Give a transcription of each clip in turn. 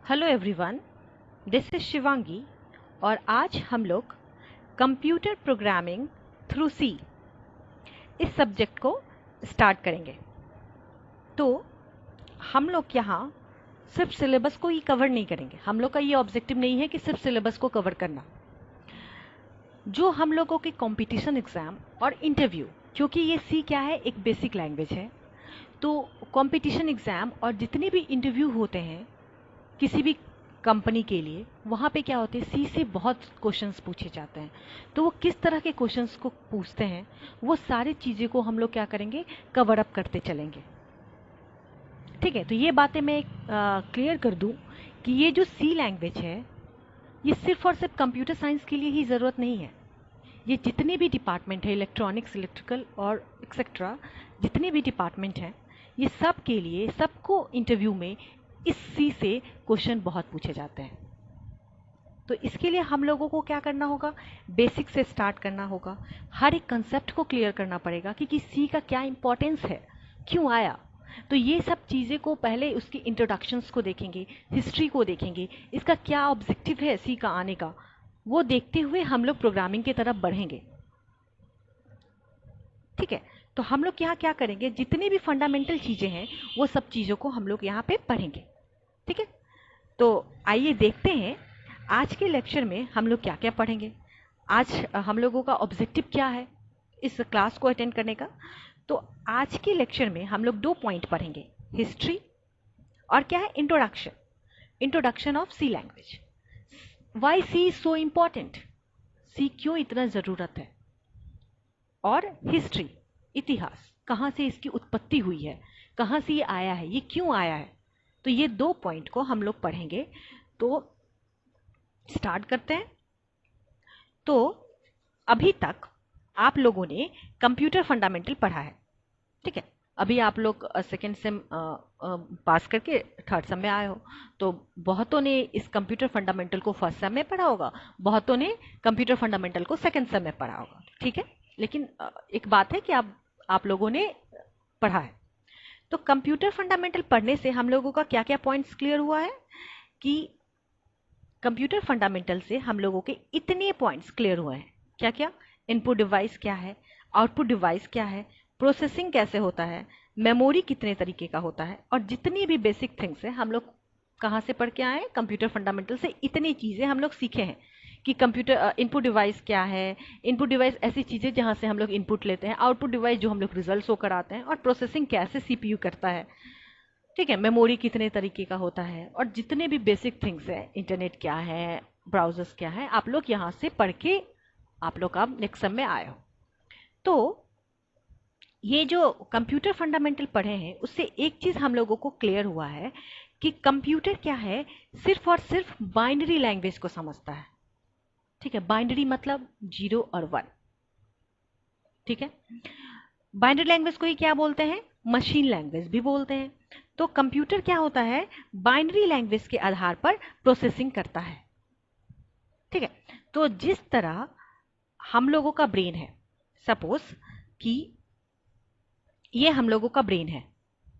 Hello everyone, this is Shivangi और आज हम लोग कंप्यूटर प्रोग्रामिंग थ्रू सी इस सब्जेक्ट को स्टार्ट करेंगे। तो हम लोग यहाँ सिर्फ सिलेबस को ही कवर नहीं करेंगे। हम लोग का ये ऑब्जेक्टिव नहीं है कि सिर्फ सिलेबस को कवर करना। जो हम लोगों के कंपटीशन एग्ज़ाम और इंटरव्यू, क्योंकि ये सी क्या है, एक बेसिक लैंग्वेज है, तो कंपटीशन एग्ज़ाम और जितने भी इंटरव्यू होते हैं किसी भी कंपनी के लिए, वहाँ पे क्या होते हैं, सी से बहुत क्वेश्चंस पूछे जाते हैं। तो वो किस तरह के क्वेश्चंस को पूछते हैं, वो सारी चीज़ें को हम लोग क्या करेंगे, कवर अप करते चलेंगे। ठीक है, तो ये बातें मैं क्लियर कर दूं कि ये जो सी लैंग्वेज है, ये सिर्फ और सिर्फ कंप्यूटर साइंस के लिए ही ज़रूरत नहीं है। ये जितने भी डिपार्टमेंट है, इलेक्ट्रॉनिक्स, इलेक्ट्रिकल और एक्सेट्रा, जितने भी डिपार्टमेंट हैं, ये सब के लिए, सबको इंटरव्यू में इस सी से क्वेश्चन बहुत पूछे जाते हैं। तो इसके लिए हम लोगों को क्या करना होगा, बेसिक से स्टार्ट करना होगा। हर एक कंसेप्ट को क्लियर करना पड़ेगा कि सी का क्या इंपॉर्टेंस है, क्यों आया। तो ये सब चीज़ें को पहले उसकी इंट्रोडक्शंस को देखेंगे, हिस्ट्री को देखेंगे, इसका क्या ऑब्जेक्टिव है सी का आने का, वो देखते हुए हम लोग प्रोग्रामिंग की तरफ बढ़ेंगे। ठीक है, तो हम लोग यहाँ क्या करेंगे, जितनी भी फंडामेंटल चीज़ें हैं वो सब चीज़ों को हम लोग यहाँ पे पढ़ेंगे। ठीक है, तो आइए देखते हैं आज के लेक्चर में हम लोग क्या क्या पढ़ेंगे। आज हम लोगों का ऑब्जेक्टिव क्या है इस क्लास को अटेंड करने का। तो आज के लेक्चर में हम लोग 2 पॉइंट पढ़ेंगे, हिस्ट्री और क्या है, introduction of C language. Why C is so important, C क्यों इतना ज़रूरत है, और हिस्ट्री, इतिहास, कहाँ से इसकी उत्पत्ति हुई है, कहाँ से ये आया है, ये क्यों आया है। तो ये 2 पॉइंट को हम लोग पढ़ेंगे। तो स्टार्ट करते हैं। तो अभी तक आप लोगों ने कंप्यूटर फंडामेंटल पढ़ा है। ठीक है, अभी आप लोग सेकेंड सेम पास करके थर्ड सेम में आए हो, तो बहुतों ने इस कंप्यूटर फंडामेंटल को फर्स्ट सेम में पढ़ा होगा, बहुतों ने कंप्यूटर फंडामेंटल को सेकेंड सेम में पढ़ा होगा। ठीक है, लेकिन एक बात है कि आप लोगों ने पढ़ा है। तो कंप्यूटर फंडामेंटल पढ़ने से हम लोगों का क्या क्या पॉइंट्स क्लियर हुआ है कि कंप्यूटर फंडामेंटल से हम लोगों के इतने पॉइंट्स क्लियर हुए हैं। क्या क्या, इनपुट डिवाइस क्या है, आउटपुट डिवाइस क्या है, प्रोसेसिंग कैसे होता है, मेमोरी कितने तरीके का होता है, और जितनी भी बेसिक थिंग्स है हम लोग कहाँ से पढ़ के आए हैं, कंप्यूटर फंडामेंटल से इतनी चीज़ें हम लोग सीखे हैं कि कंप्यूटर इनपुट डिवाइस क्या है। इनपुट डिवाइस ऐसी चीज़ें जहाँ से हम लोग इनपुट लेते हैं, आउटपुट डिवाइस जो हम लोग रिजल्ट होकर आते हैं, और प्रोसेसिंग कैसे सीपीयू करता है। ठीक है, मेमोरी कितने तरीके का होता है, और जितने भी बेसिक थिंग्स है, इंटरनेट क्या है, ब्राउजर्स क्या है, आप लोग यहाँ से पढ़ के आप लोग अब नेक्स्ट सेम में आए हो। तो ये जो कंप्यूटर फंडामेंटल पढ़े हैं उससे एक चीज़ हम लोगों को क्लियर हुआ है कि कंप्यूटर क्या है, सिर्फ और सिर्फ बाइनरी लैंग्वेज को समझता है। ठीक है, बाइनरी मतलब 0 और 1। ठीक है, बाइनरी लैंग्वेज को ही क्या बोलते हैं, मशीन लैंग्वेज भी बोलते हैं। तो कंप्यूटर क्या होता है, बाइनरी लैंग्वेज के आधार पर प्रोसेसिंग करता है। ठीक है, तो जिस तरह हम लोगों का ब्रेन है, सपोज कि ये हम लोगों का ब्रेन है।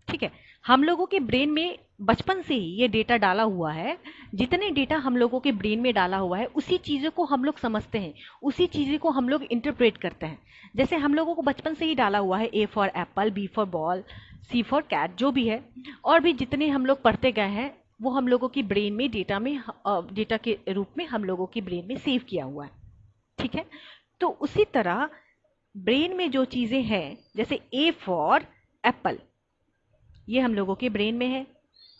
ठीक है, हम लोगों के ब्रेन में बचपन से ही ये डेटा डाला हुआ है। जितने डेटा हम लोगों के ब्रेन में डाला हुआ है उसी चीज़ों को हम लोग समझते हैं, उसी चीज़ों को हम लोग इंटरप्रेट करते हैं। जैसे हम लोगों को बचपन से ही डाला हुआ है A for apple, B for ball, C for cat, जो भी है, और भी जितने हम लोग पढ़ते गए हैं वो हम लोगों की ब्रेन में डेटा के रूप में हम लोगों की ब्रेन में सेव किया हुआ है। ठीक है, तो उसी तरह ब्रेन में जो चीज़ें हैं, जैसे ए फॉर एप्पल, ये हम लोगों के ब्रेन में है।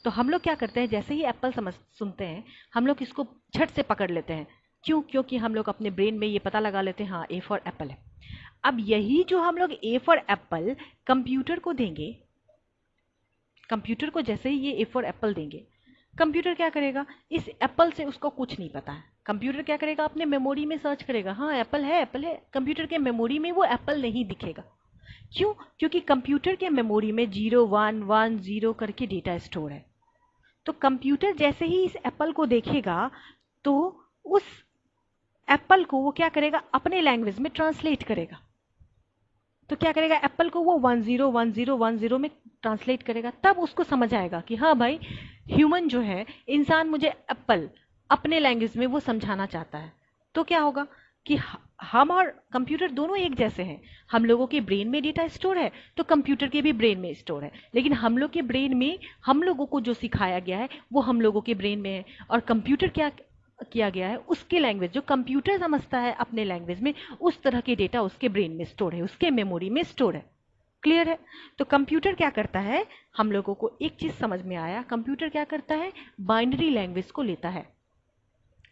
तो हम लोग क्या करते हैं, जैसे ही एप्पल सुनते हैं हम लोग इसको झट से पकड़ लेते हैं। क्यों, क्योंकि हम लोग अपने ब्रेन में ये पता लगा लेते हैं हाँ ए फॉर एप्पल है। अब यही जो हम लोग ए फॉर एप्पल कंप्यूटर को देंगे, कंप्यूटर को जैसे ही ये ए फॉर एप्पल देंगे, कंप्यूटर क्या करेगा, इस एप्पल से उसको कुछ नहीं पता है। कंप्यूटर क्या करेगा, अपने मेमोरी में सर्च करेगा, हाँ एप्पल है, एप्पल है। कंप्यूटर के मेमोरी में वो एप्पल नहीं दिखेगा। क्यों, क्योंकि कंप्यूटर के मेमोरी में 0 1 1 0 करके डेटा स्टोर है। तो कंप्यूटर जैसे ही इस एप्पल को देखेगा तो उस एप्पल को वो क्या करेगा, अपने लैंग्वेज में ट्रांसलेट करेगा। तो क्या करेगा, एप्पल को वो 10 10 10 में ट्रांसलेट करेगा, तब उसको समझ आएगा कि हाँ भाई ह्यूमन जो है, इंसान मुझे एप्पल अपने लैंग्वेज में वो समझाना चाहता है, तो क्या होगा कि हम और कंप्यूटर दोनों एक जैसे हैं। हम लोगों के ब्रेन में डेटा स्टोर है तो कंप्यूटर के भी ब्रेन में स्टोर है, लेकिन हम लोग के ब्रेन में हम लोगों को जो सिखाया गया है वो हम लोगों के ब्रेन में है, और कंप्यूटर क्या किया गया है, उसके लैंग्वेज जो कंप्यूटर समझता है अपने लैंग्वेज में, उस तरह के डेटा उसके ब्रेन में स्टोर है, उसके मेमोरी में स्टोर है। क्लियर है? तो कंप्यूटर क्या करता है, हम लोगों को एक चीज समझ में आया, कंप्यूटर क्या करता है, बाइनरी लैंग्वेज को लेता है।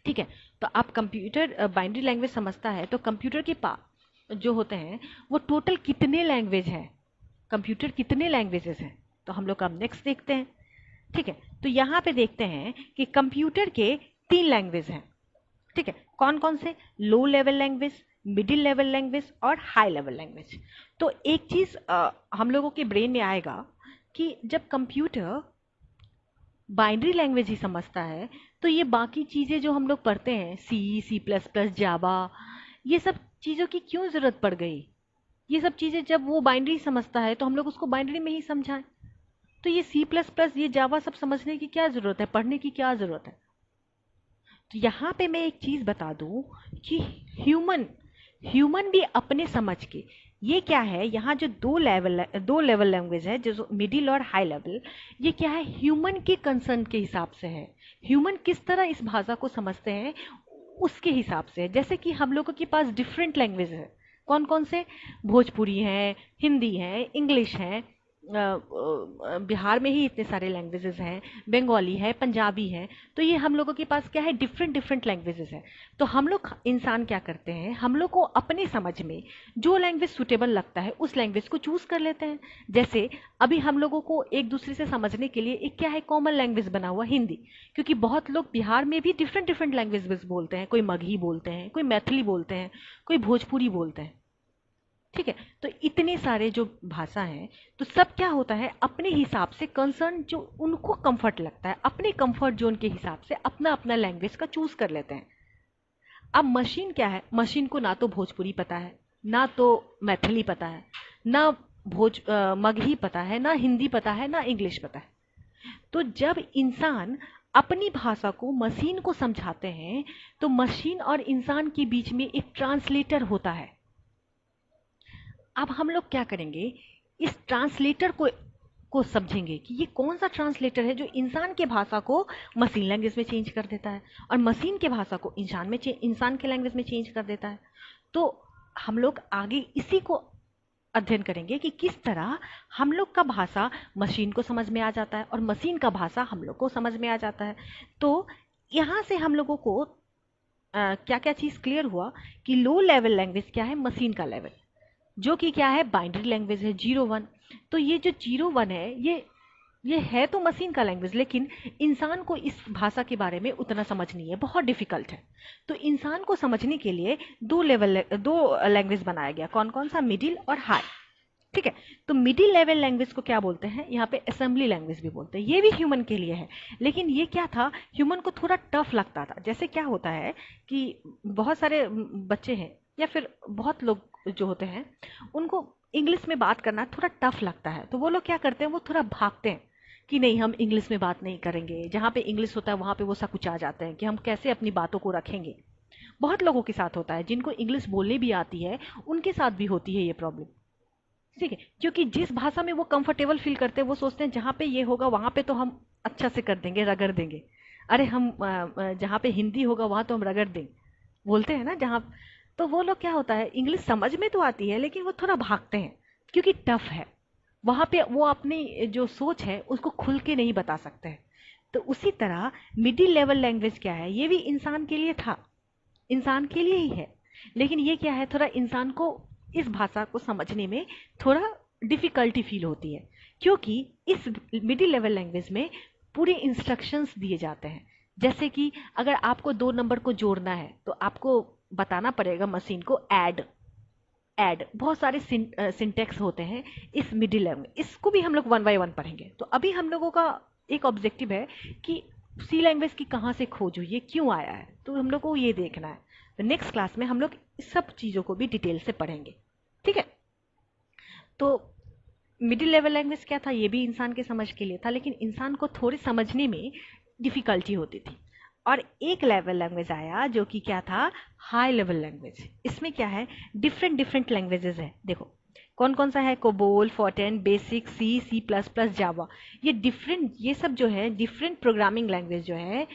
ठीक है, तो आप कंप्यूटर बाइनरी लैंग्वेज समझता है, तो कंप्यूटर के पास जो होते हैं वो टोटल कितने लैंग्वेज हैं, कंप्यूटर कितने लैंग्वेजेस हैं, तो हम लोग अब नेक्स्ट देखते हैं। ठीक है, तो यहाँ पे देखते हैं कि कंप्यूटर के 3 लैंग्वेज हैं। ठीक है, कौन कौन से, low level language, middle level language और हाई लेवल लैंग्वेज। तो एक चीज हम लोगों के ब्रेन में आएगा कि जब कंप्यूटर बाइनरी लैंग्वेज ही समझता है, तो ये बाकी चीज़ें जो हम लोग पढ़ते हैं, सी, सी प्लस प्लस, जावा, ये सब चीज़ों की क्यों ज़रूरत पड़ गई। ये सब चीज़ें जब वो बाइनरी समझता है तो हम लोग उसको बाइनरी में ही समझाएं। तो ये सी प्लस प्लस, ये जावा सब समझने की क्या ज़रूरत है, पढ़ने की क्या ज़रूरत है। तो यहाँ पे मैं एक चीज़ बता दूँ कि ह्यूमन ह्यूमन भी अपने समझ के, ये क्या है, यहाँ जो दो लेवल लैंग्वेज है, जो मिडिल और हाई लेवल, ये क्या है, ह्यूमन के कंसर्न के हिसाब से है। ह्यूमन किस तरह इस भाषा को समझते हैं उसके हिसाब से है। जैसे कि हम लोगों के पास डिफरेंट लैंग्वेज है, कौन कौन से, भोजपुरी है, हिंदी है, इंग्लिश है, बिहार में ही इतने सारे लैंग्वेजेस हैं, बंगाली है, पंजाबी है, तो ये हम लोगों के पास क्या है, डिफरेंट डिफरेंट लैंग्वेजेस हैं। तो हम लोग इंसान क्या करते हैं, हम लोग को अपने समझ में जो लैंग्वेज सुटेबल लगता है उस लैंग्वेज को चूज कर लेते हैं। जैसे अभी हम लोगों को एक दूसरे से समझने के लिए एक क्या है, कॉमन लैंग्वेज बना हुआ हिंदी, क्योंकि बहुत लोग बिहार में भी डिफरेंट डिफरेंट लैंग्वेज बोलते हैं, कोई मगही बोलते हैं, कोई मैथिली बोलते हैं, कोई भोजपुरी बोलते हैं। ठीक है, तो इतने सारे जो भाषा हैं, तो सब क्या होता है, अपने हिसाब से कंसर्न जो उनको कंफर्ट लगता है, अपने कंफर्ट जोन के हिसाब से अपना अपना लैंग्वेज का चूज कर लेते हैं। अब मशीन क्या है, मशीन को ना तो भोजपुरी पता है, ना तो मैथिली पता है, ना मगही पता है, ना हिंदी पता है, ना इंग्लिश पता है। तो जब इंसान अपनी भाषा को मशीन को समझाते हैं, तो मशीन और इंसान के बीच में एक ट्रांसलेटर होता है। अब हम लोग क्या करेंगे, इस ट्रांसलेटर को समझेंगे कि ये कौन सा ट्रांसलेटर है जो इंसान के भाषा को मशीन लैंग्वेज में चेंज कर देता है और मशीन के भाषा को इंसान के लैंग्वेज में चेंज कर देता है। तो हम लोग आगे इसी को अध्ययन करेंगे कि किस तरह हम लोग का भाषा मशीन को समझ में आ जाता है और मशीन का भाषा हम लोग को समझ में आ जाता है। तो यहाँ से हम लोगों को क्या क्या चीज़ क्लियर हुआ कि लो लेवल लैंग्वेज क्या है, मशीन का लेवल, जो कि क्या है, बाइनरी लैंग्वेज है, 0 1। तो ये जो 0 1 है, ये है तो मशीन का लैंग्वेज, लेकिन इंसान को इस भाषा के बारे में उतना समझ नहीं है, बहुत डिफिकल्ट है। तो इंसान को समझने के लिए दो लैंग्वेज बनाया गया, कौन कौन सा, मिडिल और हाई। ठीक है, तो मिडिल लेवल लैंग्वेज को क्या बोलते हैं, यहाँ पे असेंबली लैंग्वेज भी बोलते हैं, ये भी ह्यूमन के लिए है, लेकिन ये क्या था, ह्यूमन को थोड़ा टफ लगता था। जैसे क्या होता है कि बहुत सारे बच्चे हैं या फिर बहुत लोग जो होते हैं, उनको इंग्लिश में बात करना थोड़ा टफ लगता है, तो वो लोग क्या करते हैं, वो थोड़ा भागते हैं कि नहीं, हम इंग्लिश में बात नहीं करेंगे, जहाँ पे इंग्लिश होता है वहाँ पे वो सकुचा जाते हैं कि हम कैसे अपनी बातों को रखेंगे। बहुत लोगों के साथ होता है, जिनको इंग्लिश बोलने भी आती है उनके साथ भी होती है ये प्रॉब्लम। ठीक है, क्योंकि जिस भाषा में वो कंफर्टेबल फील करते हैं, वो सोचते हैं जहाँ पे ये होगा वहाँ पे तो हम अच्छा से कर देंगे, रगड़ देंगे। अरे हम जहाँ पे हिंदी होगा वहाँ तो हम रगड़ देंगे, बोलते हैं ना जहाँ। तो वो लोग क्या होता है, इंग्लिश समझ में तो आती है लेकिन वो थोड़ा भागते हैं क्योंकि टफ है, वहाँ पे वो अपनी जो सोच है उसको खुल के नहीं बता सकते हैं। तो उसी तरह मिडिल लेवल लैंग्वेज क्या है, ये भी इंसान के लिए था, इंसान के लिए ही है, लेकिन ये क्या है, थोड़ा इंसान को इस भाषा को समझने में थोड़ा डिफ़िकल्टी फील होती है, क्योंकि इस मिडिल लेवल लैंग्वेज में पूरे इंस्ट्रक्शंस दिए जाते हैं। जैसे कि अगर आपको 2 नंबर को जोड़ना है तो आपको बताना पड़ेगा मशीन को ऐड ऐड, बहुत सारे सिंटेक्स होते हैं इस मिडिल लैंग्वेज, इसको भी हम लोग 1 बाय 1 पढ़ेंगे। तो अभी हम लोगों का एक ऑब्जेक्टिव है कि सी लैंग्वेज की कहाँ से खोज हुई, ये क्यों आया है, तो हम लोग को ये देखना है। तो नेक्स्ट क्लास में हम लोग इस सब चीज़ों को भी डिटेल से पढ़ेंगे। ठीक है, तो मिडिल लेवल लैंग्वेज क्या था, ये भी इंसान के समझ के लिए था, लेकिन इंसान को थोड़ी समझने में डिफ़िकल्टी होती थी। और एक लेवल लैंग्वेज आया जो कि क्या था, हाई लेवल लैंग्वेज। इसमें क्या है, डिफरेंट डिफरेंट लैंग्वेजेस है। देखो कौन कौन सा है, कोबोल, फॉर्टेन, बेसिक, सी, सी प्लस प्लस, जावा। ये डिफरेंट, ये सब जो है डिफरेंट प्रोग्रामिंग लैंग्वेज जो है,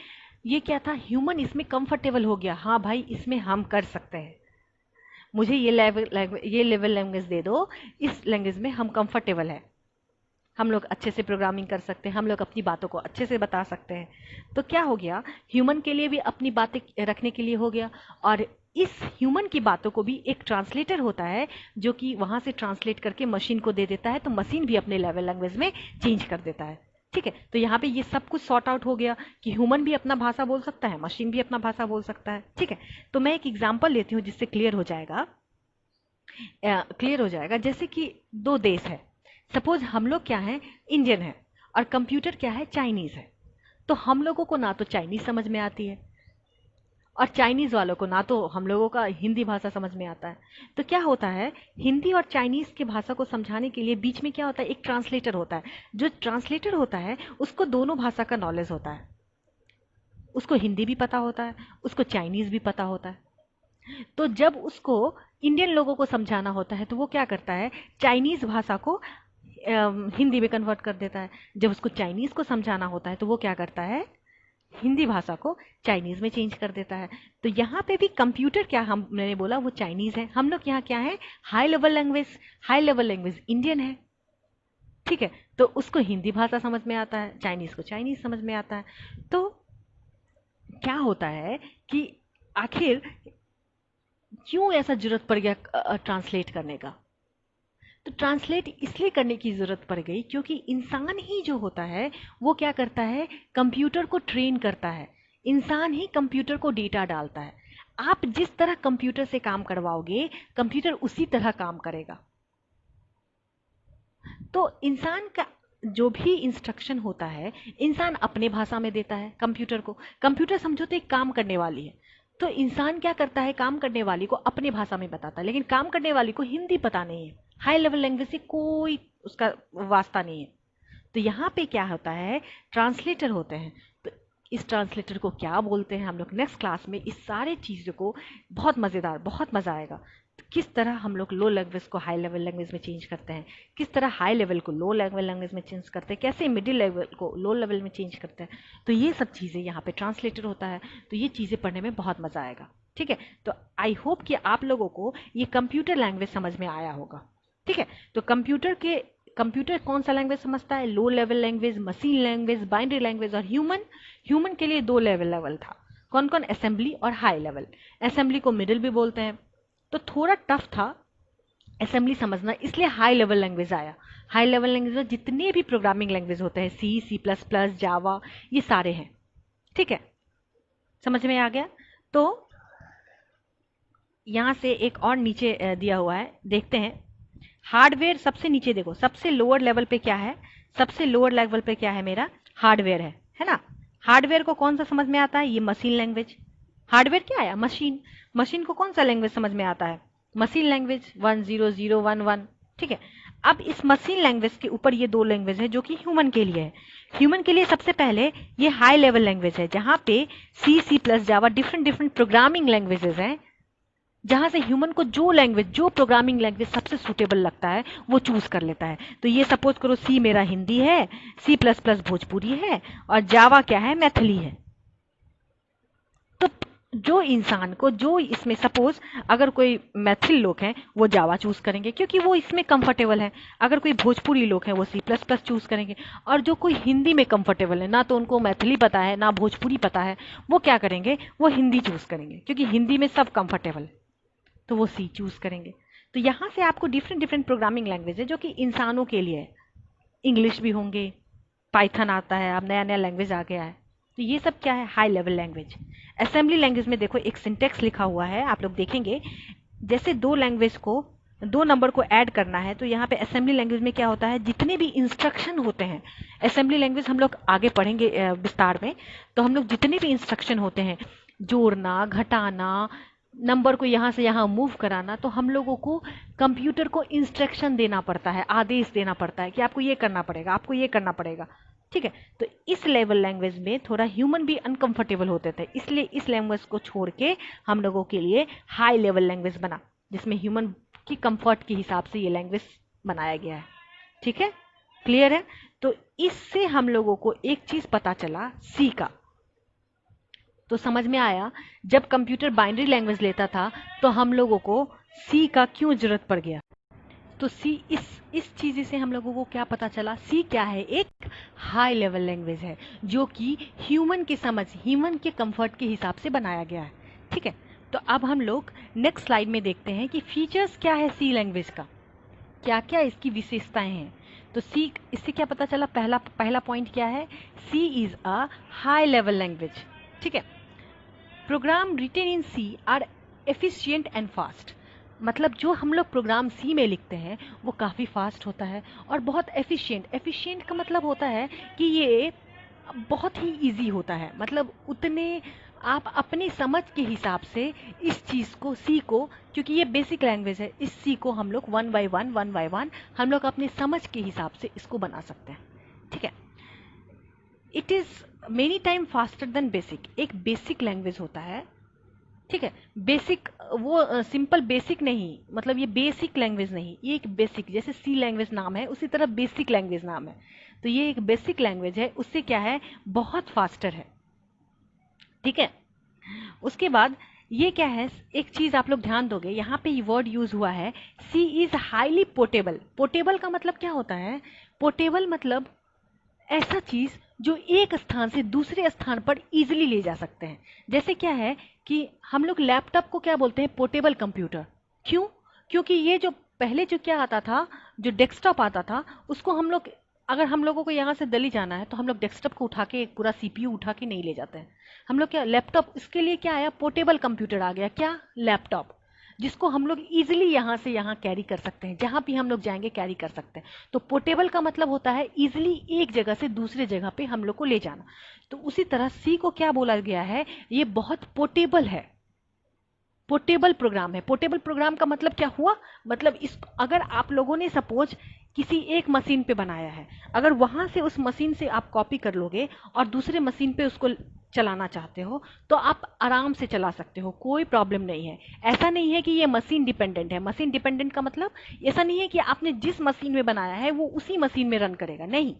ये क्या था, ह्यूमन इसमें कंफर्टेबल हो गया, हाँ भाई इसमें हम कर सकते हैं, मुझे ये लेवल लैंग्वेज दे दो, इस लैंग्वेज में हम कंफर्टेबल है, हम लोग अच्छे से प्रोग्रामिंग कर सकते हैं, हम लोग अपनी बातों को अच्छे से बता सकते हैं। तो क्या हो गया, ह्यूमन के लिए भी अपनी बातें रखने के लिए हो गया, और इस ह्यूमन की बातों को भी एक ट्रांसलेटर होता है जो कि वहाँ से ट्रांसलेट करके मशीन को दे देता है, तो मशीन भी अपने लेवल लैंग्वेज में चेंज कर देता है। ठीक है, तो यहाँ पे ये सब कुछ सॉर्ट आउट हो गया कि ह्यूमन भी अपना भाषा बोल सकता है, मशीन भी अपना भाषा बोल सकता है। ठीक है, तो मैं एक एग्जाम्पल लेती हूँ जिससे क्लियर हो जाएगा। जैसे कि दो देश है, सपोज हम लोग क्या है, इंडियन है, और कंप्यूटर क्या है, चाइनीज़ है। तो हम लोगों को ना तो चाइनीज़ समझ में आती है, और चाइनीज़ वालों को ना तो हम लोगों का हिंदी भाषा समझ में आता है। तो क्या होता है, हिंदी और चाइनीज़ की भाषा को समझाने के लिए बीच में क्या होता है, एक ट्रांसलेटर होता है। जो ट्रांसलेटर होता है उसको दोनों भाषा का नॉलेज होता है, उसको हिंदी भी पता होता है, उसको चाइनीज़ भी पता होता है। तो जब उसको इंडियन लोगों को समझाना होता है तो वो क्या करता है, चाइनीज़ भाषा को हिंदी में कन्वर्ट कर देता है। जब उसको चाइनीज़ को समझाना होता है तो वो क्या करता है, हिंदी भाषा को चाइनीज़ में चेंज कर देता है। तो यहाँ पे भी कंप्यूटर क्या, हम मैंने बोला वो चाइनीज़ है, हम लोग यहाँ क्या है, हाई लेवल लैंग्वेज इंडियन है। ठीक है, तो उसको हिंदी भाषा समझ में आता है, चाइनीज़ को चाइनीज़ समझ में आता है। तो क्या होता है कि आखिर क्यों ऐसा जरूरत पड़ गया ट्रांसलेट करने का। तो ट्रांसलेट इसलिए करने की ज़रूरत पड़ गई क्योंकि इंसान ही जो होता है वो क्या करता है, कंप्यूटर को ट्रेन करता है, इंसान ही कंप्यूटर को डेटा डालता है। आप जिस तरह कंप्यूटर से काम करवाओगे कंप्यूटर उसी तरह काम करेगा। तो इंसान का जो भी इंस्ट्रक्शन होता है इंसान अपने भाषा में देता है कंप्यूटर को। कंप्यूटर समझो तो एक काम करने वाली है, तो इंसान क्या करता है, काम करने वाली को अपने भाषा में बताता है, लेकिन काम करने वाली को हिंदी पता नहीं है, हाई लेवल लैंग्वेज से कोई उसका वास्ता नहीं है। तो यहाँ पे क्या होता है, ट्रांसलेटर होते हैं। तो इस ट्रांसलेटर को क्या बोलते हैं हम लोग नेक्स्ट क्लास में, इस सारे चीज़ों को बहुत मज़ेदार, बहुत मज़ा आएगा। तो किस तरह हम लोग लो लैंग्वेज को हाई लेवल लैंग्वेज में चेंज करते हैं, किस तरह हाई लेवल को लो लेवल लैंग्वेज में चेंज करते हैं, कैसे मिडिल लेवल को लो लेवल में चेंज करते हैं, तो ये सब चीज़ें यहाँ पे ट्रांसलेटर होता है। तो ये चीज़ें पढ़ने में बहुत मज़ा आएगा। ठीक है, तो आई होप कि आप लोगों को ये कंप्यूटर लैंग्वेज समझ में आया होगा। ठीक है, तो कंप्यूटर कौन सा लैंग्वेज समझता है, low level language, machine language, binary language, और ह्यूमन के लिए दो लेवल था, कौन कौन, असेंबली और हाई लेवल। असेंबली को मिडिल भी बोलते हैं, तो थोड़ा टफ था असेंबली समझना, इसलिए हाई लेवल लैंग्वेज आया। हाई लेवल लैंग्वेज में जितने भी प्रोग्रामिंग लैंग्वेज होते हैं, सी, सी प्लस प्लस, जावा, ये सारे हैं। ठीक है, समझ में आ गया। तो यहाँ से एक और नीचे दिया हुआ है, देखते हैं। हार्डवेयर सबसे नीचे देखो, सबसे लोअर लेवल पे क्या है, सबसे लोअर लेवल पे क्या है मेरा, हार्डवेयर है ना। हार्डवेयर को कौन सा समझ में आता है, ये मशीन लैंग्वेज। हार्डवेयर क्या आया, मशीन। मशीन को कौन सा लैंग्वेज समझ में आता है, मशीन लैंग्वेज 10011। ठीक है, अब इस मशीन लैंग्वेज के ऊपर ये दो लैंग्वेज है जो कि ह्यूमन के लिए है। ह्यूमन के लिए सबसे पहले ये हाई लेवल लैंग्वेज है, जहाँ पे सी, सी प्लस, जावा, डिफरेंट डिफरेंट प्रोग्रामिंग लैंग्वेजेस हैं, जहाँ से ह्यूमन को जो प्रोग्रामिंग लैंग्वेज सबसे सूटेबल लगता है वो चूज कर लेता है। तो ये सपोज करो सी मेरा हिंदी है, सी प्लस प्लस भोजपुरी है, और जावा क्या है, मैथिली है। तो जो इंसान को, जो इसमें सपोज अगर कोई मैथिल लोग हैं वो जावा चूज करेंगे क्योंकि वो इसमें कंफर्टेबल है, अगर कोई भोजपुरी लोग हैं वो सी प्लस प्लस चूज करेंगे, और जो कोई हिंदी में कंफर्टेबल है, ना तो उनको मैथिली पता है ना भोजपुरी पता है, वो क्या करेंगे, वो हिंदी चूज करेंगे क्योंकि हिंदी में सब कंफर्टेबल है, तो वो सी चूज करेंगे। तो यहाँ से आपको डिफरेंट डिफरेंट प्रोग्रामिंग लैंग्वेज है जो कि इंसानों के लिए है। इंग्लिश भी होंगे, पाइथन आता है, अब नया नया लैंग्वेज आ गया है। तो ये सब क्या है, high level language. Assembly language में देखो एक सिंटेक्स लिखा हुआ है, आप लोग देखेंगे, जैसे दो नंबर को ऐड करना है, तो यहाँ पे असेंबली लैंग्वेज में क्या होता है, जितने भी इंस्ट्रक्शन होते हैं, असेंबली लैंग्वेज हम लोग आगे पढ़ेंगे विस्तार में, तो हम लोग जितने भी इंस्ट्रक्शन होते हैं, जोड़ना, घटाना, नंबर को यहाँ से यहाँ मूव कराना, तो हम लोगों को कंप्यूटर को इंस्ट्रक्शन देना पड़ता है, आदेश देना पड़ता है कि आपको ये करना पड़ेगा, आपको ये करना पड़ेगा। ठीक है, तो इस लेवल लैंग्वेज में थोड़ा ह्यूमन भी अनकंफर्टेबल होते थे, इसलिए इस लैंग्वेज को छोड़ के हम लोगों के लिए हाई लेवल लैंग्वेज बना, जिसमें ह्यूमन की कंफर्ट के हिसाब से ये लैंग्वेज बनाया गया है। ठीक है, क्लियर है? तो इससे हम लोगों को एक चीज पता चला सी का, तो समझ में आया जब कंप्यूटर बाइनरी लैंग्वेज लेता था तो हम लोगों को सी का क्यों जरूरत पड़ गया। तो सी इस चीज से हम लोगों को क्या पता चला, सी क्या है, एक हाई लेवल लैंग्वेज है जो कि ह्यूमन की समझ, ह्यूमन के कंफर्ट के हिसाब से बनाया गया है। ठीक है, तो अब हम लोग नेक्स्ट स्लाइड में देखते हैं कि फीचर्स क्या है सी लैंग्वेज का, क्या क्या इसकी विशेषताएं हैं। तो सी, इससे क्या पता चला, पहला पॉइंट क्या है, C is a high level language. ठीक है, program written in C are efficient and fast, मतलब जो हम लोग प्रोग्राम सी में लिखते हैं वो काफ़ी फास्ट होता है और बहुत एफिशिएंट। एफिशिएंट का मतलब होता है कि ये बहुत ही इजी होता है, मतलब उतने आप अपनी समझ के हिसाब से इस चीज़ को, सी को, क्योंकि ये बेसिक लैंग्वेज है, इस सी को हम लोग वन बाय वन हम लोग अपनी समझ के हिसाब से इसको बना सकते हैं। ठीक है, it is many time faster than basic, एक बेसिक लैंग्वेज होता है। ठीक है, बेसिक वो सिंपल बेसिक नहीं, मतलब ये बेसिक लैंग्वेज नहीं, ये एक बेसिक, जैसे सी लैंग्वेज नाम है उसी तरह बेसिक लैंग्वेज नाम है, तो ये एक बेसिक लैंग्वेज है, उससे क्या है, बहुत फास्टर है। ठीक है, उसके बाद ये क्या है, एक चीज आप लोग ध्यान दोगे, यहाँ पे ये वर्ड यूज हुआ है, C is highly portable. Portable का मतलब क्या होता है, पोर्टेबल मतलब ऐसा चीज जो एक स्थान से दूसरे स्थान पर इजीली ले जा सकते हैं। जैसे क्या है कि हम लोग लैपटॉप को क्या बोलते हैं, पोर्टेबल कंप्यूटर। क्यों? क्योंकि ये जो पहले जो क्या आता था, जो डेस्कटॉप आता था, उसको हम लोग, अगर हम लोगों को यहाँ से दिल्ली जाना है तो हम लोग डेस्कटॉप को उठा के, पूरा सीपीयू उठा के नहीं ले जाते हैं हम लोग। क्या लैपटॉप, इसके लिए क्या आया, पोर्टेबल कंप्यूटर आ गया, क्या, लैपटॉप, जिसको हम लोग इजीली यहाँ से यहाँ कैरी कर सकते हैं, जहाँ भी हम लोग जाएंगे कैरी कर सकते हैं। तो पोर्टेबल का मतलब होता है इजीली एक जगह से दूसरे जगह पे हम लोग को ले जाना। तो उसी तरह सी को क्या बोला गया है, ये बहुत पोर्टेबल है, पोर्टेबल प्रोग्राम है। पोर्टेबल प्रोग्राम का मतलब क्या हुआ, मतलब इस, अगर आप लोगों ने सपोज किसी एक मशीन पे बनाया है, अगर वहां से उस मशीन से आप कॉपी कर लोगे और दूसरे मशीन पे उसको चलाना चाहते हो तो आप आराम से चला सकते हो, कोई प्रॉब्लम नहीं है। ऐसा नहीं है कि ये मशीन डिपेंडेंट है। मशीन डिपेंडेंट का मतलब ऐसा नहीं है कि आपने जिस मशीन में बनाया है वो उसी मशीन में रन करेगा, नहीं।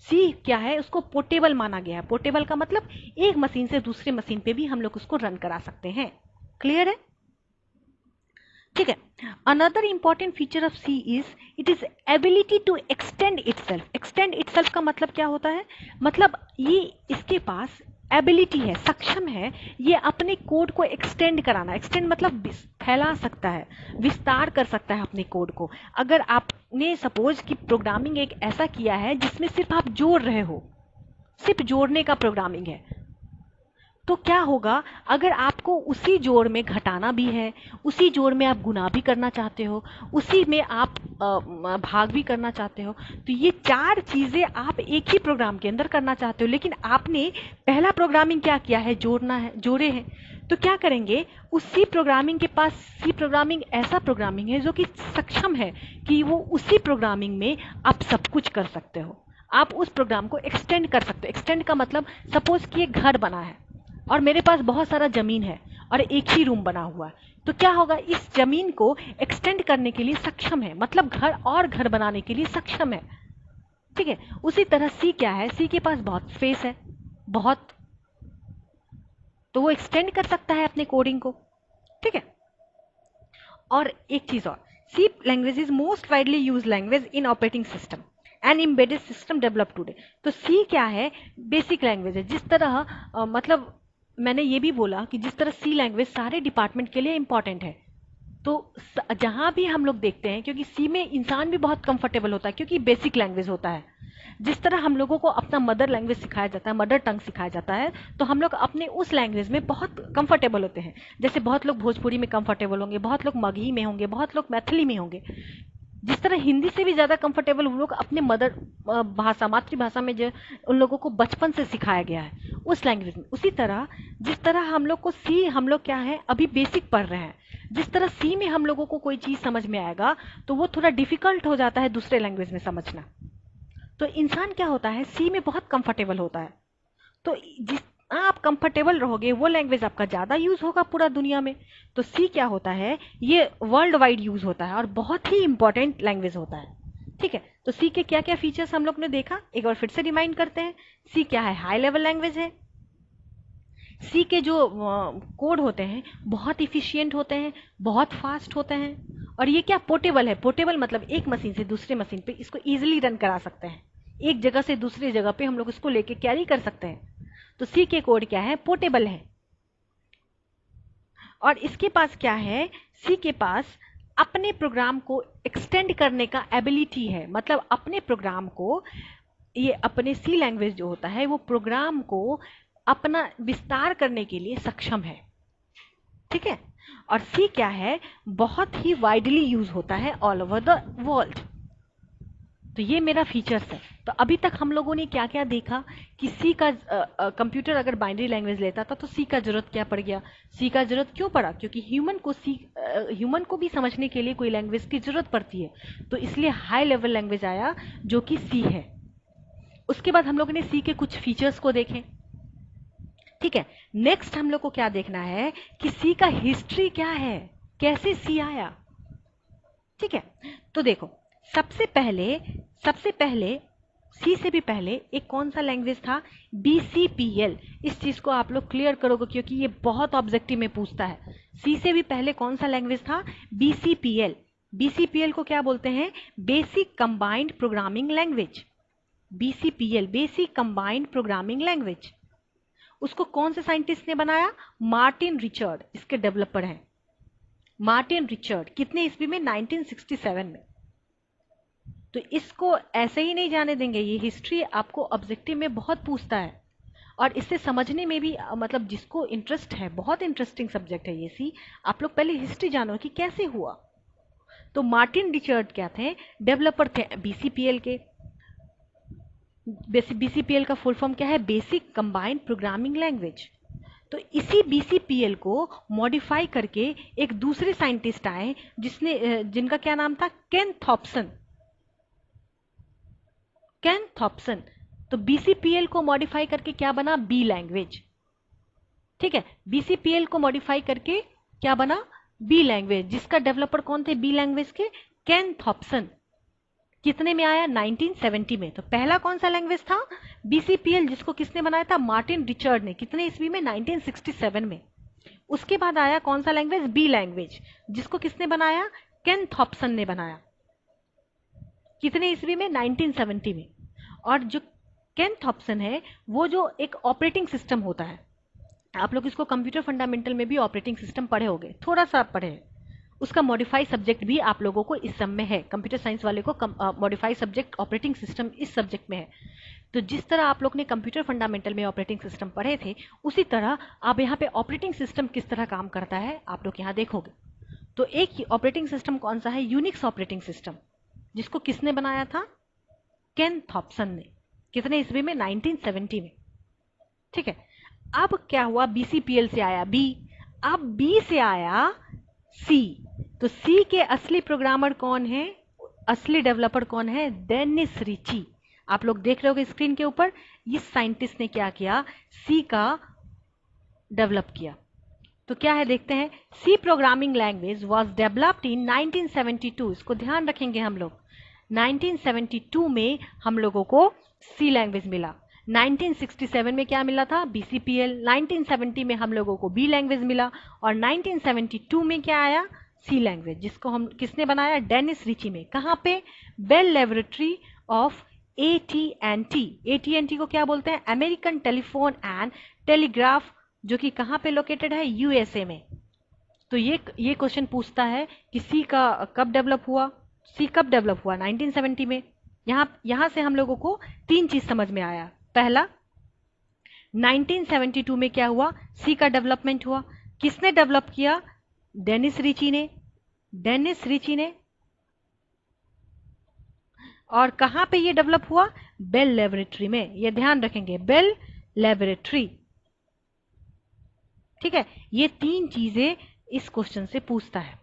सी क्या है, उसको पोर्टेबल माना गया है। पोर्टेबल का मतलब एक मशीन से दूसरे मशीन पे भी हम लोग उसको रन करा सकते हैं। क्लियर है? ठीक है, another important feature of C is it is ability to extend itself. Extend itself का मतलब क्या होता है, मतलब ये इसके पास एबिलिटी है, सक्षम है ये अपने कोड को एक्सटेंड कराना। एक्सटेंड मतलब फैला सकता है, विस्तार कर सकता है अपने कोड को। अगर आपने सपोज कि प्रोग्रामिंग एक ऐसा किया है जिसमें सिर्फ आप जोड़ रहे हो, सिर्फ जोड़ने का प्रोग्रामिंग है, तो क्या होगा, अगर आपको उसी जोड़ में घटाना भी है, उसी जोड़ में आप गुना भी करना चाहते हो, उसी में आप भाग भी करना चाहते हो, तो ये चार चीज़ें आप एक ही प्रोग्राम के अंदर करना चाहते हो, लेकिन आपने पहला प्रोग्रामिंग क्या किया है, जोड़ना है, जोड़े हैं। तो क्या करेंगे, उसी प्रोग्रामिंग के पास, सी प्रोग्रामिंग ऐसा प्रोग्रामिंग है जो कि सक्षम है कि वो उसी प्रोग्रामिंग में आप सब कुछ कर सकते हो, आप उस प्रोग्राम को एक्सटेंड कर सकते हो। एक्सटेंड का मतलब सपोज कि एक घर बना है और मेरे पास बहुत सारा ज़मीन है और एक ही रूम बना हुआ है, तो क्या होगा, इस ज़मीन को एक्सटेंड करने के लिए सक्षम है, मतलब घर और घर बनाने के लिए सक्षम है। ठीक है, उसी तरह सी क्या है, सी के पास बहुत स्पेस है, बहुत, तो वो एक्सटेंड कर सकता है अपने कोडिंग को। ठीक है, और एक चीज़ और, C language is most widely use language in operating system and embedded system develop today. तो सी क्या है, बेसिक लैंग्वेज है, जिस तरह मतलब मैंने ये भी बोला कि जिस तरह सी लैंग्वेज सारे डिपार्टमेंट के लिए इंपॉर्टेंट है, तो जहाँ भी हम लोग देखते हैं, क्योंकि सी में इंसान भी बहुत कंफर्टेबल होता है क्योंकि बेसिक लैंग्वेज होता है। जिस तरह हम लोगों को अपना मदर लैंग्वेज सिखाया जाता है, मदर टंग सिखाया जाता है, तो हम लोग अपने उस लैंग्वेज में बहुत कंफर्टेबल होते हैं। जैसे बहुत लोग भोजपुरी में कंफर्टेबल होंगे, बहुत लोग मगही में होंगे, बहुत लोग मैथिली में होंगे, जिस तरह हिंदी से भी ज़्यादा कंफर्टेबल वो लोग अपने मदर भाषा, मातृभाषा में जो उन लोगों को बचपन से सिखाया गया है उस लैंग्वेज में, उसी तरह जिस तरह हम लोग को सी, हम लोग क्या है अभी बेसिक पढ़ रहे हैं, जिस तरह सी में हम लोगों को कोई चीज़ समझ में आएगा तो वो थोड़ा डिफिकल्ट हो जाता है दूसरे लैंग्वेज में समझना। तो इंसान क्या होता है, सी में बहुत कंफर्टेबल होता है। तो जिस आप कंफर्टेबल रहोगे वो लैंग्वेज आपका ज़्यादा यूज़ होगा पूरा दुनिया में। तो सी क्या होता है, ये वर्ल्ड वाइड यूज़ होता है और बहुत ही इंपॉर्टेंट लैंग्वेज होता है। ठीक है, तो सी के क्या क्या फीचर्स हम लोग ने देखा, एक बार फिर से रिमाइंड करते हैं। सी क्या है, हाई लेवल लैंग्वेज है। सी के जो कोड होते हैं बहुत इफिशियंट होते हैं, बहुत फास्ट होते हैं। और ये क्या, पोर्टेबल है। पोर्टेबल मतलब एक मशीन से दूसरे मशीन पे इसको ईजिली रन करा सकते हैं, एक जगह से दूसरी जगह पे हम लोग इसको लेके कैरी कर सकते हैं। तो सी के कोड क्या है, पोर्टेबल है। और इसके पास क्या है, सी के पास अपने प्रोग्राम को एक्सटेंड करने का एबिलिटी है। मतलब अपने प्रोग्राम को, ये अपने सी लैंग्वेज जो होता है वो प्रोग्राम को अपना विस्तार करने के लिए सक्षम है। ठीक है, और सी क्या है, बहुत ही वाइडली यूज होता है ऑल ओवर द वर्ल्ड। तो ये मेरा फीचर्स है। तो अभी तक हम लोगों ने क्या क्या देखा कि सी का कंप्यूटर अगर बाइनरी लैंग्वेज लेता था तो सी का जरूरत क्या पड़ गया। सी का जरूरत क्यों पड़ा, क्योंकि ह्यूमन को भी समझने के लिए कोई लैंग्वेज की जरूरत पड़ती है, तो इसलिए हाई लेवल लैंग्वेज आया जो कि सी है। उसके बाद हम लोगों ने सी के कुछ फीचर्स को देखे। ठीक है, नेक्स्ट हम लोग को क्या देखना है कि सी का हिस्ट्री क्या है, कैसे सी आया। ठीक है, तो देखो सबसे पहले सी से भी पहले एक कौन सा लैंग्वेज था, BCPL। इस चीज को आप लोग क्लियर करोगे क्योंकि ये बहुत ऑब्जेक्टिव में पूछता है। सी से भी पहले कौन सा लैंग्वेज था, BCPL। BCPL को क्या बोलते हैं, basic combined programming language. BCPL, basic combined programming language. उसको कौन से साइंटिस्ट ने बनाया, मार्टिन रिचर्ड इसके डेवलपर हैं। मार्टिन रिचर्ड कितने ईस्वी में, 1967 में। तो इसको ऐसे ही नहीं जाने देंगे, ये हिस्ट्री आपको ऑब्जेक्टिव में बहुत पूछता है और इससे समझने में भी मतलब जिसको इंटरेस्ट है, बहुत इंटरेस्टिंग सब्जेक्ट है ये सी। आप लोग पहले हिस्ट्री जानो कि कैसे हुआ। तो मार्टिन रिचर्ड क्या थे, डेवलपर थे BCPL के। BCPL का फुल फॉर्म क्या है, बेसिक कंबाइंड प्रोग्रामिंग लैंग्वेज। तो इसी BCPL को मॉडिफाई करके एक दूसरे साइंटिस्ट आए जिनका क्या नाम था, केन थॉम्पसन। तो BCPL को मॉडिफाई करके क्या बना, बी लैंग्वेज। ठीक है, BCPL को मॉडिफाई करके क्या बना, बी लैंग्वेज, जिसका डेवलपर कौन थे बी लैंग्वेज के, केन थॉम्पसन। कितने में आया, 1970 में। तो पहला कौन सा लैंग्वेज था, BCPL, जिसको किसने बनाया था, मार्टिन रिचर्ड ने। कितने ईस्वी में, 1967 में। उसके बाद आया कौन सा लैंग्वेज, बी लैंग्वेज, जिसको किसने बनाया, केन थॉम्पसन ने बनाया। कितने ईस्वी में, 1970 में। और जो केन थॉम्पसन है वो जो एक ऑपरेटिंग सिस्टम होता है, आप लोग इसको कंप्यूटर फंडामेंटल में भी ऑपरेटिंग सिस्टम पढ़े होंगे, थोड़ा सा पढ़े। उसका मॉडिफाई सब्जेक्ट भी आप लोगों को इस सब में है, कंप्यूटर साइंस वाले को मॉडिफाई सब्जेक्ट ऑपरेटिंग सिस्टम इस सब्जेक्ट में है। तो जिस तरह आप लोग ने कंप्यूटर फंडामेंटल में ऑपरेटिंग सिस्टम पढ़े थे, उसी तरह आप यहाँ पे ऑपरेटिंग सिस्टम किस तरह काम करता है आप लोग यहाँ देखोगे। तो एक ऑपरेटिंग सिस्टम कौन सा है, यूनिक्स ऑपरेटिंग सिस्टम, जिसको किसने बनाया था, केन थॉम्पसन ने। कितने ईस्वी में, 1970 में। ठीक है, अब क्या हुआ, BCPL से आया बी, अब बी से आया सी। तो सी के असली प्रोग्रामर कौन है, असली डेवलपर कौन है, डेनिस रिची। आप लोग देख रहे होगे स्क्रीन के ऊपर, इस साइंटिस्ट ने क्या किया, सी का डेवलप किया। तो क्या है देखते हैं, C programming language was developed in 1972। इसको ध्यान रखेंगे हम लोग, 1972 में हम लोगों को सी लैंग्वेज मिला। 1967 में क्या मिला था, BCPL। 1970 में हम लोगों को बी लैंग्वेज मिला और 1972 में क्या आया, सी लैंग्वेज, जिसको हम किसने बनाया, डेनिस रिची में। कहाँ पे, bell laboratory of AT&T। AT&T को क्या बोलते हैं, अमेरिकन टेलीफोन एंड टेलीग्राफ, जो कि कहाँ पे लोकेटेड है, USA में। तो ये क्वेश्चन पूछता है कि सी का कब डेवलप हुआ, सी कब डेवलप हुआ, 1970 में। यहाँ से हम लोगों को तीन चीज समझ में आया। पहला, 1972 में क्या हुआ, सी का डेवलपमेंट हुआ। किसने डेवलप किया, डेनिस रिची ने। डेनिस रिची ने और कहाँ पे ये डेवलप हुआ? बेल लेबोरेटरी में। ये ध्यान रखेंगे, बेल लेबोरेटरी। ठीक है, ये 3 चीजें इस क्वेश्चन से पूछता है।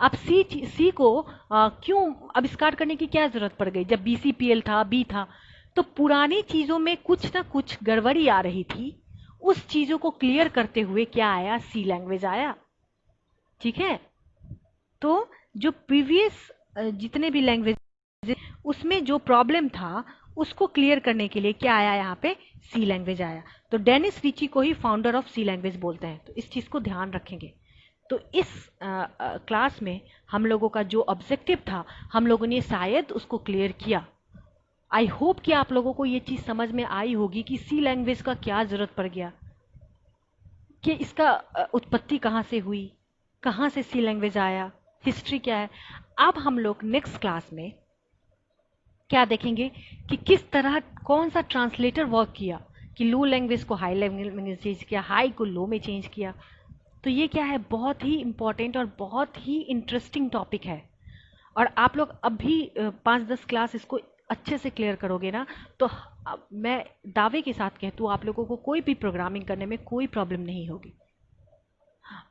अब सी को क्यों आविष्कार करने की क्या जरूरत पड़ गई? जब बीसीपीएल था, बी था, तो पुरानी चीजों में कुछ ना कुछ गड़बड़ी आ रही थी। उस चीजों को क्लियर करते हुए क्या आया? सी लैंग्वेज आया। ठीक है, तो जो प्रीवियस जितने भी लैंग्वेज उसमें जो प्रॉब्लम था उसको क्लियर करने के लिए क्या आया? यहाँ पे सी लैंग्वेज आया। तो डेनिस रिची को ही फाउंडर ऑफ सी लैंग्वेज बोलते हैं, तो इस चीज को ध्यान रखेंगे। तो इस क्लास में हम लोगों का जो ऑब्जेक्टिव था, हम लोगों ने शायद उसको क्लियर किया। आई होप कि आप लोगों को ये चीज समझ में आई होगी कि सी लैंग्वेज का क्या जरूरत पड़ गया, कि इसका उत्पत्ति कहाँ से हुई, कहाँ से सी लैंग्वेज आया, हिस्ट्री क्या है। अब हम लोग नेक्स्ट क्लास में क्या देखेंगे कि किस तरह कौन सा ट्रांसलेटर वर्क किया, कि लो लैंग्वेज को हाई लैंग्वेज में चेंज किया, हाई को लो में चेंज किया। तो ये क्या है? बहुत ही इंपॉर्टेंट और बहुत ही इंटरेस्टिंग टॉपिक है। और आप लोग अभी 5-10 क्लास इसको अच्छे से क्लियर करोगे ना, तो मैं दावे के साथ कहती हूँ आप लोगों को कोई भी प्रोग्रामिंग करने में कोई प्रॉब्लम नहीं होगी।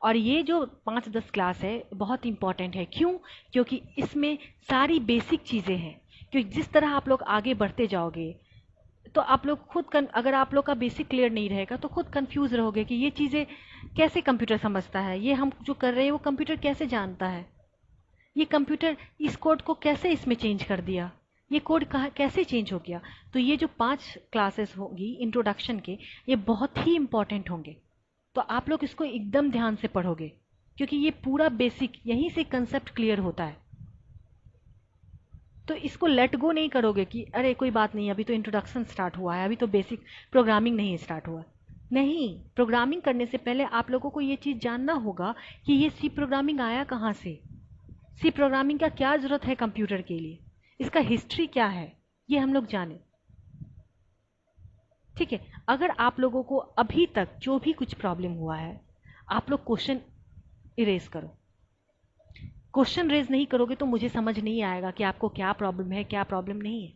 और ये जो 5-10 क्लास है बहुत इंपॉर्टेंट है। क्यों? क्योंकि इसमें सारी बेसिक चीज़ें हैं। क्योंकि जिस तरह आप लोग आगे बढ़ते जाओगे तो आप लोग खुद अगर आप लोग का बेसिक क्लियर नहीं रहेगा तो खुद कंफ्यूज रहोगे कि ये चीज़ें कैसे कंप्यूटर समझता है, ये हम जो कर रहे हैं वो कंप्यूटर कैसे जानता है, ये कंप्यूटर इस कोड को कैसे इसमें चेंज कर दिया, ये कोड कहाँ कैसे चेंज हो गया। तो ये जो 5 क्लासेस होंगी इंट्रोडक्शन के, ये बहुत ही इंपॉर्टेंट होंगे। तो आप लोग इसको एकदम ध्यान से पढ़ोगे, क्योंकि ये पूरा बेसिक यहीं से कंसेप्ट क्लियर होता है। तो इसको लेट गो नहीं करोगे कि अरे कोई बात नहीं, अभी तो इंट्रोडक्शन स्टार्ट हुआ है, अभी तो बेसिक प्रोग्रामिंग नहीं स्टार्ट हुआ। नहीं, प्रोग्रामिंग करने से पहले आप लोगों को ये चीज़ जानना होगा कि ये सी प्रोग्रामिंग आया कहाँ से, सी प्रोग्रामिंग का क्या ज़रूरत है कंप्यूटर के लिए, इसका हिस्ट्री क्या है, ये हम लोग जाने। ठीक है, अगर आप लोगों को अभी तक जो भी कुछ प्रॉब्लम हुआ है, आप लोग क्वेश्चन इरेज करो। क्वेश्चन रेज नहीं करोगे तो मुझे समझ नहीं आएगा कि आपको क्या प्रॉब्लम है, क्या प्रॉब्लम नहीं है।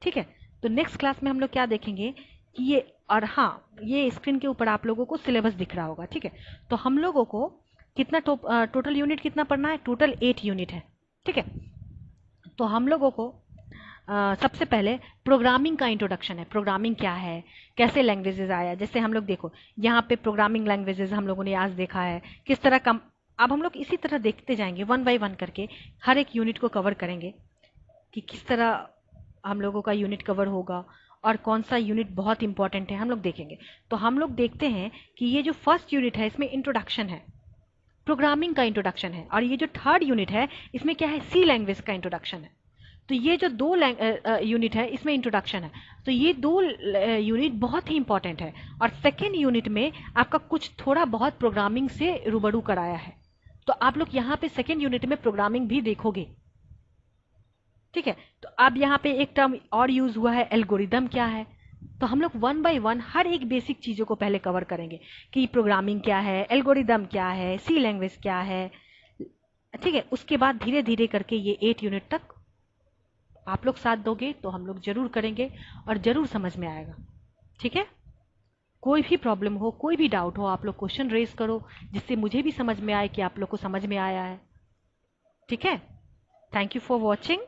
ठीक है, तो नेक्स्ट क्लास में हम लोग क्या देखेंगे कि ये, और हाँ, ये स्क्रीन के ऊपर आप लोगों को सिलेबस दिख रहा होगा। ठीक है, तो हम लोगों को कितना टोटल यूनिट कितना पढ़ना है? टोटल 8 यूनिट है। ठीक है, तो हम लोगों को सबसे पहले प्रोग्रामिंग का इंट्रोडक्शन है। प्रोग्रामिंग क्या है, कैसे लैंग्वेजेस आया, जैसे हम लोग देखो यहाँ पे प्रोग्रामिंग लैंग्वेजेस हम लोगों ने आज देखा है किस तरह कम। अब हम लोग इसी तरह देखते जाएंगे, 1 बाय 1 करके हर एक यूनिट को कवर करेंगे कि किस तरह हम लोगों का यूनिट कवर होगा और कौन सा यूनिट बहुत इंपॉर्टेंट है हम लोग देखेंगे। तो हम लोग देखते हैं कि ये जो फर्स्ट यूनिट है इसमें इंट्रोडक्शन है, प्रोग्रामिंग का इंट्रोडक्शन है, और ये जो थर्ड यूनिट है इसमें क्या है? सी लैंग्वेज का इंट्रोडक्शन है। तो ये जो 2 यूनिट है इसमें इंट्रोडक्शन है, तो ये 2 यूनिट बहुत ही इंपॉर्टेंट है। और सेकेंड यूनिट में आपका कुछ थोड़ा बहुत प्रोग्रामिंग से रूबरू कराया है, तो आप लोग यहाँ पे सेकेंड यूनिट में प्रोग्रामिंग भी देखोगे। ठीक है, तो अब यहाँ पे एक टर्म और यूज हुआ है, एल्गोरिदम क्या है। तो हम लोग 1 बाय 1 हर एक बेसिक चीज़ों को पहले कवर करेंगे कि प्रोग्रामिंग क्या है, एल्गोरिदम क्या है, सी लैंग्वेज क्या है। ठीक है, उसके बाद धीरे धीरे करके ये 8 यूनिट तक आप लोग साथ दोगे तो हम लोग जरूर करेंगे और जरूर समझ में आएगा। ठीक है, कोई भी प्रॉब्लम हो, कोई भी डाउट हो, आप लोग क्वेश्चन रेज करो जिससे मुझे भी समझ में आए कि आप लोग को समझ में आया है। ठीक है, थैंक यू फॉर वॉचिंग।